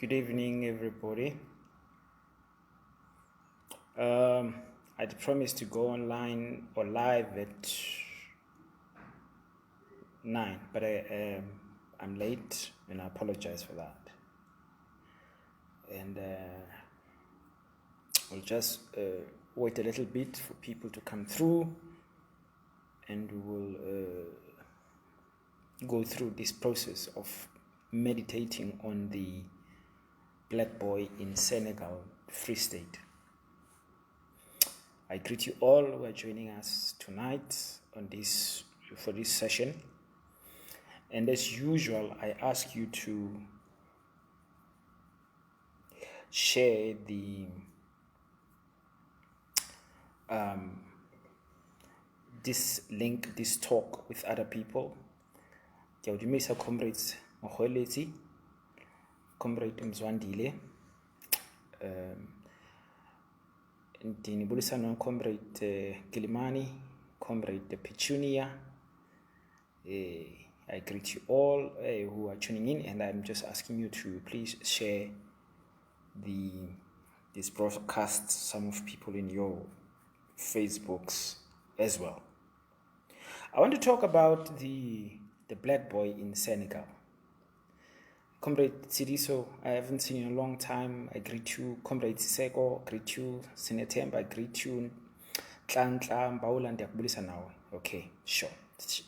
Good evening, everybody. I'd promised to go online or live at 9, but I'm late, and I apologize for that. And we'll just wait a little bit for people to come through, and we will go through this process of meditating on the black boy in Senegal, Free State. I greet you all who are joining us tonight for this session. And as usual, I ask you to share this link, this talk with other people. Ndiyaudumisa comrades Mngxi, comrade Andile, ndinibulisana comrade Gilimani, comrade Petunia. I greet you all who are tuning in, and I'm just asking you to please share this broadcast, some of people in your Facebooks as well. I want to talk about the black boy in Senegal. Comrade Sidiso, I haven't seen you in a long time. I greet you. Comrade Siseko, I greet you. Sinetemba, I greet you. Tla Mbaula, ndiyakubulisa nawe. Okay, sure.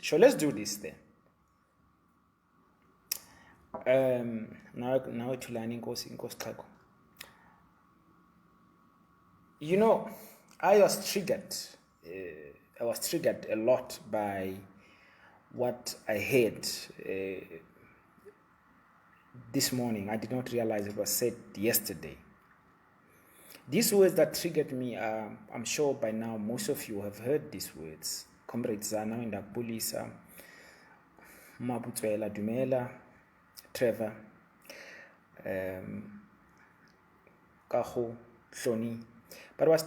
Sure, let's do this then. Now to learning Nkosi Xhego. You know, I was triggered a lot by what I heard this morning. I did not realize it was said yesterday. These words that triggered me, I'm sure by now most of you have heard these words. Comrade Zana Ndakbulisa, Mabutswela Dumela, Trevor, Kaho, Shoni. But I was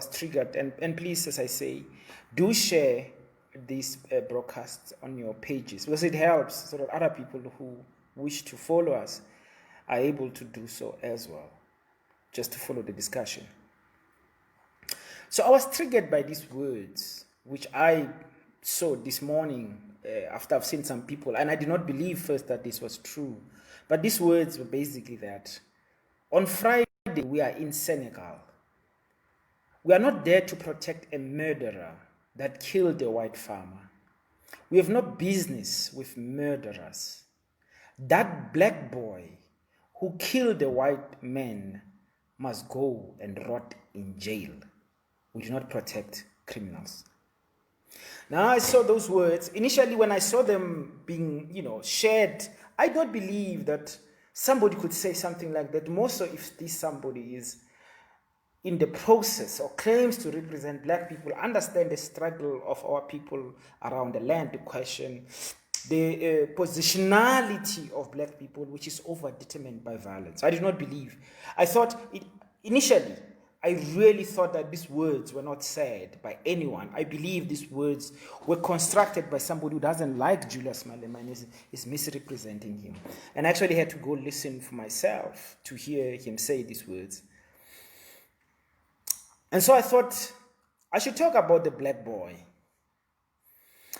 triggered, and please, as I say, do share this broadcast on your pages, because it helps so that other people who wish to follow us are able to do so as well, just to follow the discussion. So I was triggered by these words, which I saw this morning after I've seen some people, and I did not believe first that this was true. But these words were basically that on Friday we are in Senegal. We are not there to protect a murderer that killed a white farmer. We have no business with murderers. That black boy who killed a white man must go and rot in jail. We do not protect criminals. Now I saw those words. Initially, when I saw them being, shared, I don't believe that somebody could say something like that. More so if this somebody is in the process or claims to represent black people, understand the struggle of our people around the land, the question, the positionality of black people, which is overdetermined by violence. I did not believe. I thought, initially, I really thought that these words were not said by anyone. I believe these words were constructed by somebody who doesn't like Julius Malema and is misrepresenting him. And I actually had to go listen for myself to hear him say these words. And so I thought I should talk about the black boy.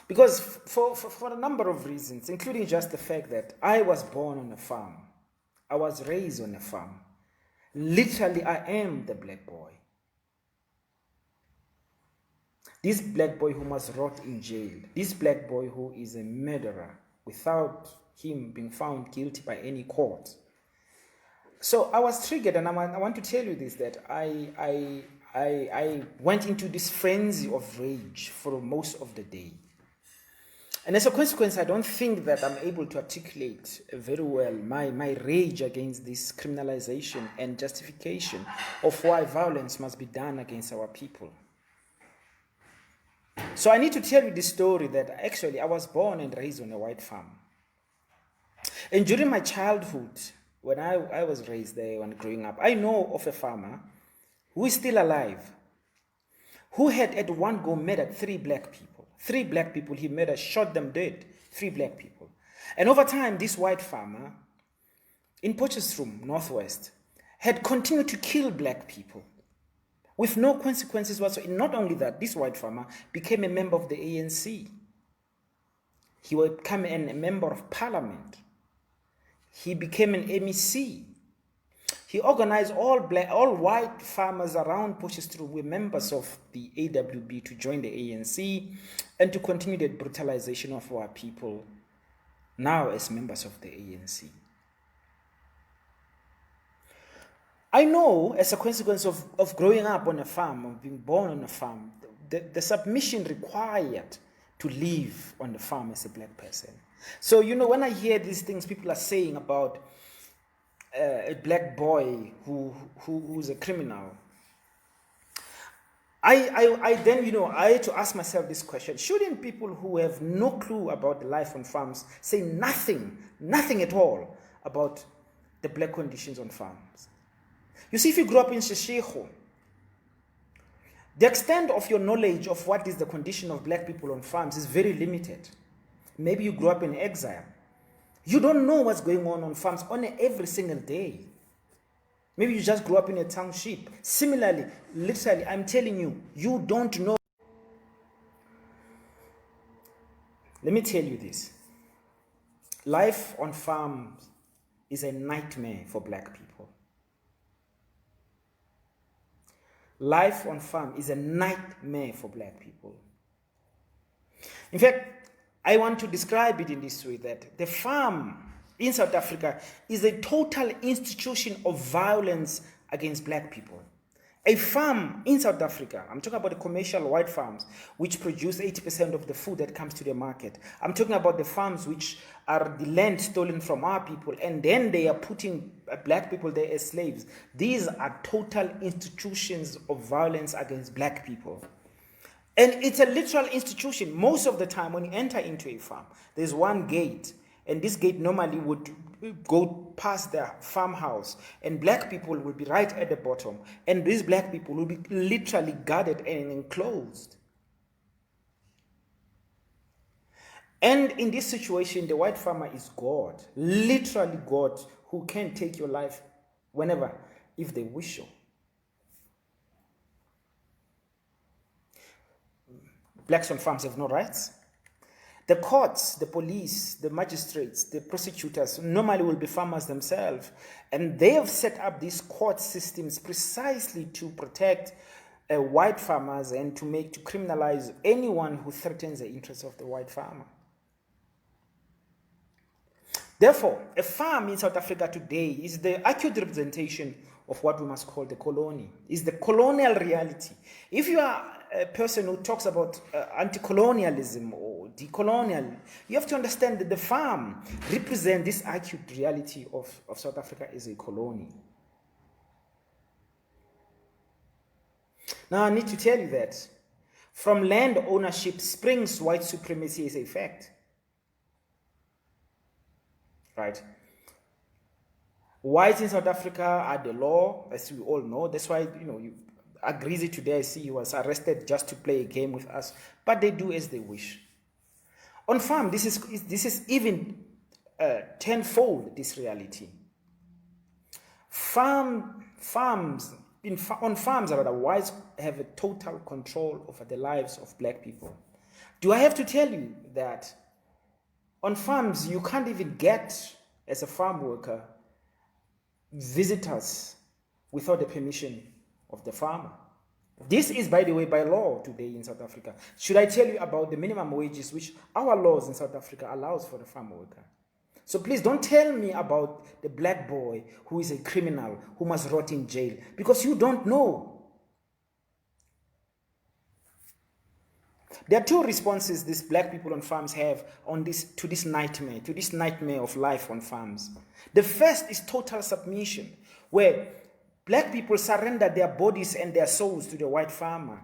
Because for a number of reasons, including just the fact that I was born on a farm. I was raised on a farm. Literally, I am the black boy. This black boy who must rot in jail. This black boy who is a murderer without him being found guilty by any court. So I was triggered, and I want to tell you this, that I went into this frenzy of rage for most of the day. And as a consequence, I don't think that I'm able to articulate very well my rage against this criminalization and justification of why violence must be done against our people. So I need to tell you this story that actually I was born and raised on a white farm. And during my childhood, when I was raised there, when growing up, I know of a farmer who is still alive, who had at one go murdered 3 black people. 3 black people he murdered, shot them dead, 3 black people. And over time, this white farmer in Potchefstroom, Northwest, had continued to kill black people with no consequences whatsoever. Not only that, this white farmer became a member of the ANC. He would become a member of parliament. He became an MEC. He organized all white farmers around Potchefstroom were members of the AWB to join the ANC and to continue the brutalization of our people, now as members of the ANC. I know, as a consequence of growing up on a farm, of being born on a farm, the submission required to live on the farm as a black person. So, when I hear these things people are saying about a black boy who's a criminal, I then, I had to ask myself this question: shouldn't people who have no clue about the life on farms say nothing at all about the black conditions on farms? You see, if you grew up in Sheshego, the extent of your knowledge of what is the condition of black people on farms is very limited. Maybe you grew up in exile. You don't know what's going on farms on every single day. Maybe you just grew up in a township. Similarly, literally, I'm telling you, you don't know. Let me tell you this. Life on farms is a nightmare for black people. Life on farm is a nightmare for black people. In fact, I want to describe it in this way, that the farm in South Africa is a total institution of violence against black people. A farm in South Africa, I'm talking about the commercial white farms, which produce 80% of the food that comes to the market. I'm talking about the farms which are the land stolen from our people, and then they are putting black people there as slaves. These are total institutions of violence against black people. And it's a literal institution. Most of the time when you enter into a farm, there's one gate, and this gate normally would go past the farmhouse, and black people will be right at the bottom, and these black people will be literally guarded and enclosed. And in this situation, the white farmer is God, literally God, who can take your life whenever, if they wish to. Blacks on farms have no rights. The courts, the police, the magistrates, the prosecutors normally will be farmers themselves, and they have set up these court systems precisely to protect white farmers and to criminalize anyone who threatens the interests of the white farmer. Therefore, a farm in South Africa today is the accurate representation of what we must call the colony, is the colonial reality. If you are a person who talks about anti-colonialism or decolonial, you have to understand that the farm represents this acute reality of South Africa as a colony. Now I need to tell you that from land ownership springs white supremacy as a fact. Right? Whites in South Africa are the law, as we all know. That's why, Agreezy today, I see he was arrested just to play a game with us. But they do as they wish. On farm, this is even tenfold, this reality. On farms, whites have a total control over the lives of black people. Do I have to tell you that on farms, you can't even get, as a farm worker, visitors without the permission of the farmer? This is, by the way, by law today in South Africa. Should I tell you about the minimum wages which our laws in South Africa allows for the farm worker? So please don't tell me about the black boy who is a criminal, who must rot in jail, because you don't know. There are two responses these black people on farms have to this nightmare of life on farms. The first is total submission, where black people surrender their bodies and their souls to the white farmer.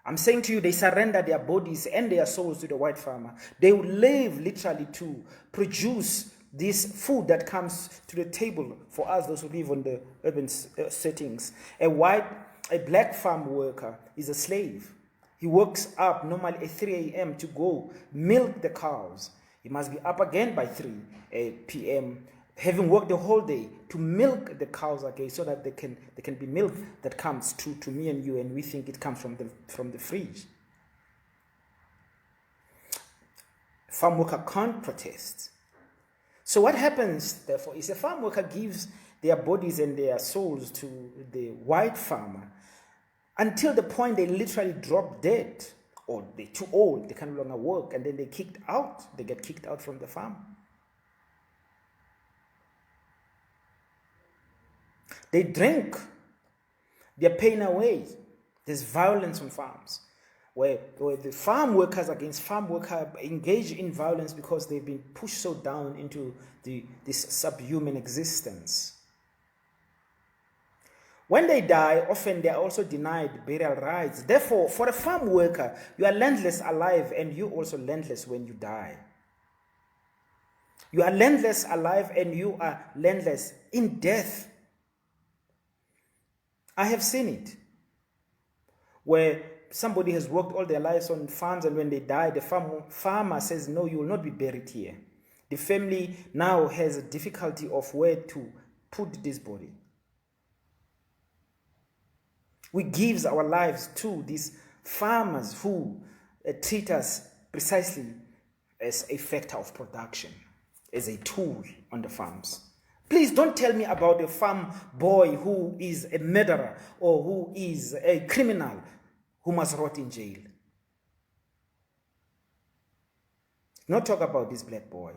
I'm saying to you, they surrender their bodies and their souls to the white farmer. They will live literally to produce this food that comes to the table for us, those who live on the urban settings. A black farm worker is a slave. He wakes up normally at 3 a.m. to go milk the cows. He must be up again by 3 p.m. having worked the whole day to milk the cows again so that they can be milk that comes to me and you, and we think it comes from the fridge. Farm worker can't protest. So what happens, therefore, is a farm worker gives their bodies and their souls to the white farmer until the point they literally drop dead, or they're too old, they can no longer work, and then they get kicked out from the farm. They drink their pain away. There's violence on farms where the farm workers against farm worker engage in violence because they've been pushed so down into this subhuman existence. When they die, often they are also denied burial rights. Therefore, for a farm worker, you are landless alive, and you also landless when you die. You are landless alive, and you are landless in death. I have seen it, where somebody has worked all their lives on farms, and when they die, the farmer says, no, you will not be buried here. The family now has a difficulty of where to put this body. We give our lives to these farmers who treat us precisely as a factor of production, as a tool on the farms. Please don't tell me about a farm boy who is a murderer or who is a criminal who must rot in jail. Not talk about this black boy.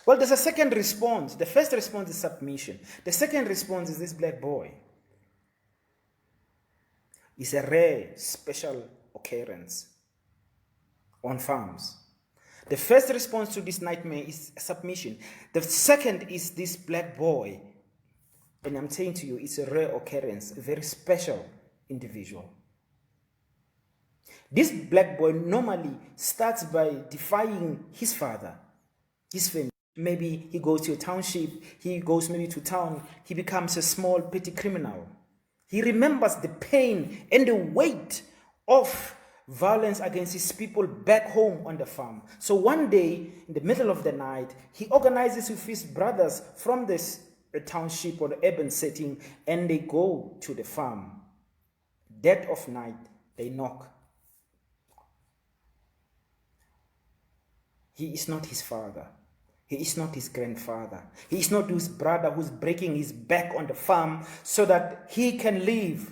Well, there's a second response. The first response is submission. The second response is this black boy. It's a rare, special occurrence on farms. The first response to this nightmare is submission. The second is this black boy. And I'm saying to you, it's a rare occurrence, a very special individual. This black boy normally starts by defying his father, his family. Maybe he goes to a township, he goes maybe to town, he becomes a small petty criminal. He remembers the pain and the weight of violence against his people back home on the farm. So one day, in the middle of the night, he organizes with his brothers from this township or the urban setting, and they go to the farm. Dead of night, they knock. He is not his father. He is not his grandfather. He is not his brother who's breaking his back on the farm so that he can live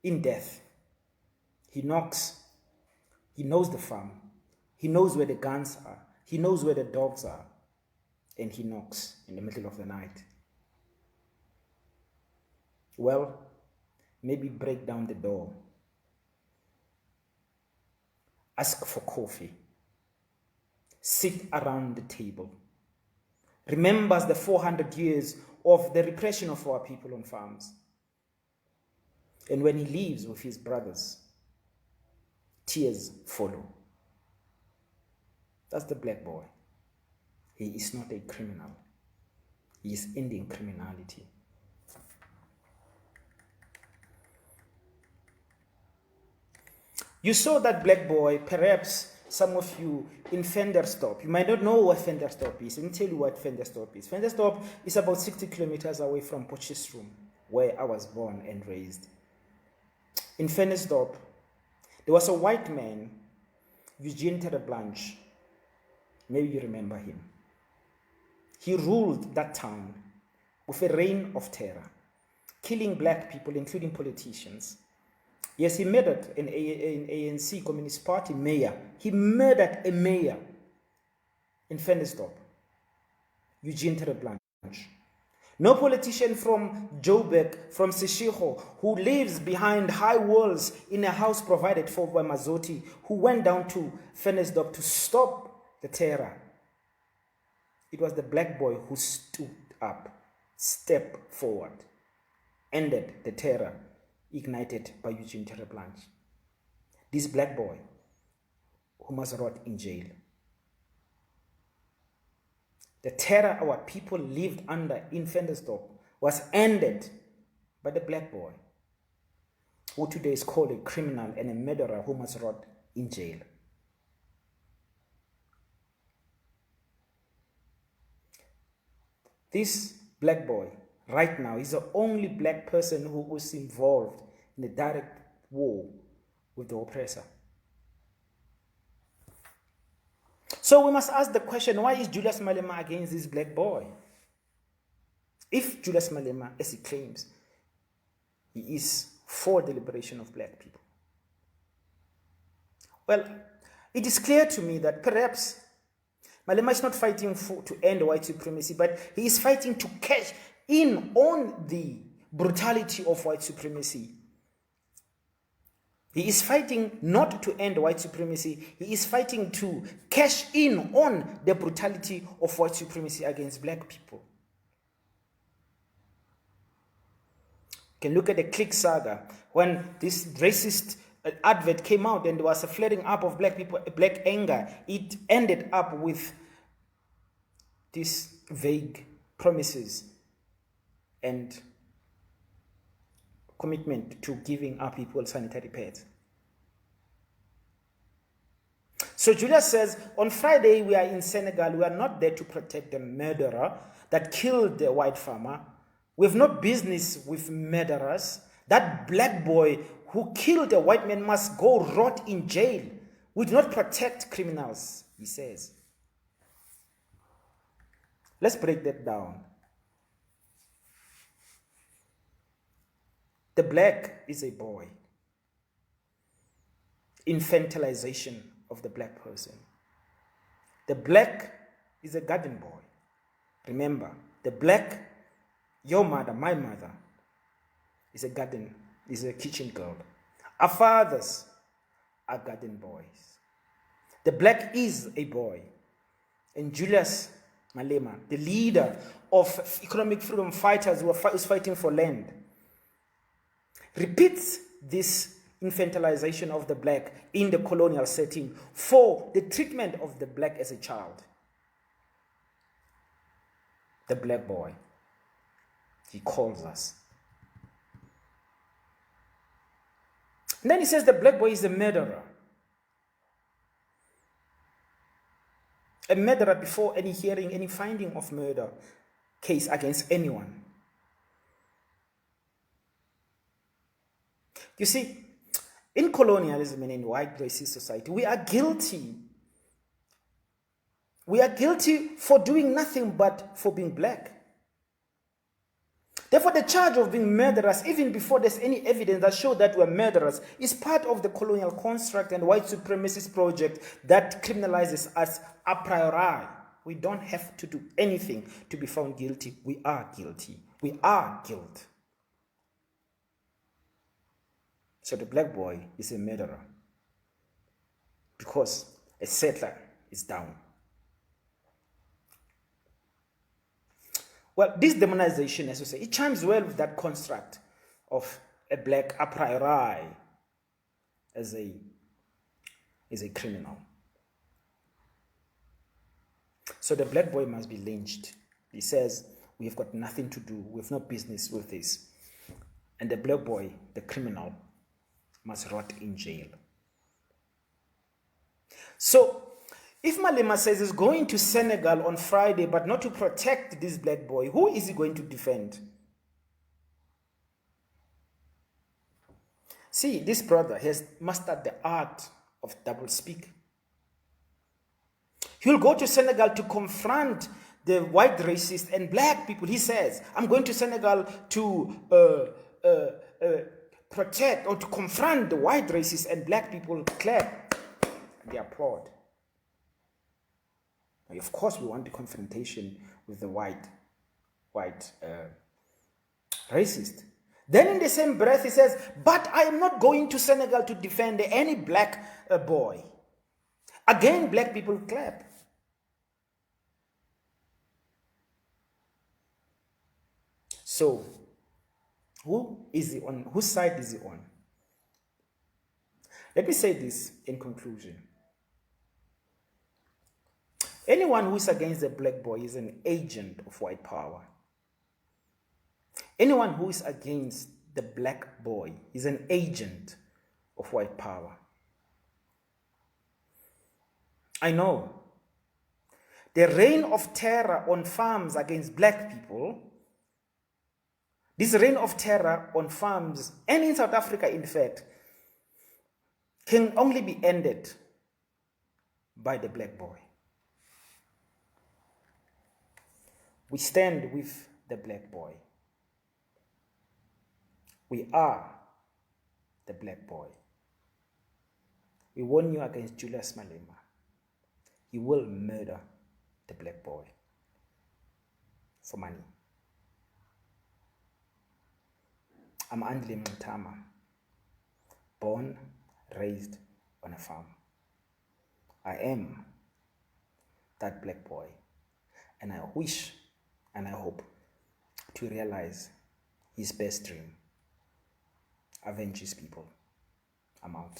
in death. He knocks. He knows the farm. He knows where the guns are. He knows where the dogs are. And he knocks in the middle of the night. Well, maybe break down the door. Ask for coffee. Sit around the table. Remembers the 400 years of the repression of our people on farms. And when he leaves with his brothers, tears follow. That's the black boy. He is not a criminal. He is ending criminality. You saw that black boy, perhaps some of you, in Ventersdorp. You might not know what Ventersdorp is. Let me tell you what Ventersdorp is. Ventersdorp is about 60 kilometers away from Potchefstroom, where I was born and raised. In Ventersdorp, there was a white man, Eugene Terreblanche. Maybe you remember him. He ruled that town with a reign of terror, killing black people, including politicians. Yes, he murdered an ANC Communist Party mayor. He murdered a mayor in Ventersdorp, Eugene Terreblanche. No politician from Joburg, from Seshego, who lives behind high walls in a house provided for by Mazotti, who went down to Ventersdorp to stop the terror. It was the black boy who stood up, stepped forward, ended the terror ignited by Eugene Terreblanche. This black boy who must rot in jail. The terror our people lived under in Ventersdorp was ended by the black boy, who today is called a criminal and a murderer who must rot in jail. This black boy, right now, is the only black person who was involved in a direct war with the oppressor. So we must ask the question, why is Julius Malema against this black boy? If Julius Malema, as he claims, he is for the liberation of black people. Well, it is clear to me that perhaps Malema is not fighting to end white supremacy, but he is fighting to cash in on the brutality of white supremacy. He is fighting not to end white supremacy, he is fighting to cash in on the brutality of white supremacy against black people. You can look at the Click saga, when this racist advert came out and there was a flaring up of black people, black anger. It ended up with these vague promises and commitment to giving our people sanitary pads. So Julius says, on Friday we are in Senegal. We are not there to protect the murderer that killed the white farmer. We have no business with murderers. That black boy who killed a white man must go rot in jail. We do not protect criminals, he says. Let's break that down. The black is a boy. Infantilization of the black person. The black is a garden boy. Remember, the black, your mother, my mother, is a garden, is a kitchen girl. Our fathers are garden boys. The black is a boy. And Julius Malema, the leader of economic freedom fighters who is fighting for land, repeats this infantilization of the black in the colonial setting for the treatment of the black as a child. The black boy, he calls us. And then he says the black boy is a murderer. A murderer before any hearing, any finding of murder case against anyone. You see, in colonialism and in white racist society, we are guilty. We are guilty for doing nothing but for being black. Therefore, the charge of being murderers, even before there's any evidence that shows that we're murderers, is part of the colonial construct and white supremacist project that criminalizes us a priori. We don't have to do anything to be found guilty. We are guilty. We are guilt. So the black boy is a murderer because a settler is down. Well, this demonization, as you say, it chimes well with that construct of a black a priori as a criminal. So the black boy must be lynched. He says, we have got nothing to do, we have no business with this. And the black boy, the criminal, must rot in jail. So, if Malema says he's going to Senegal on Friday, but not to protect this black boy, who is he going to defend? See, this brother has mastered the art of doublespeak. He'll go to Senegal to confront the white racist and black people. He says, I'm going to Senegal to protect or to confront the white racists, and black people clap. They applaud. Of course, we want the confrontation with the white racist. Then in the same breath, he says, but I am not going to Senegal to defend any black boy. Again, black people clap. So, who is he on? Whose side is he on? Let me say this in conclusion. Anyone who is against the black boy is an agent of white power. Anyone who is against the black boy is an agent of white power. I know the reign of terror on farms against black people, this reign of terror on farms and in South Africa, in fact, can only be ended by the black boy. We stand with the black boy. We are the black boy. We warn you against Julius Malema. He will murder the black boy for money. I'm Andile Mngxi, born, raised on a farm. I am that black boy, and I wish and I hope to realize his best dream. Avenge his people. I'm out.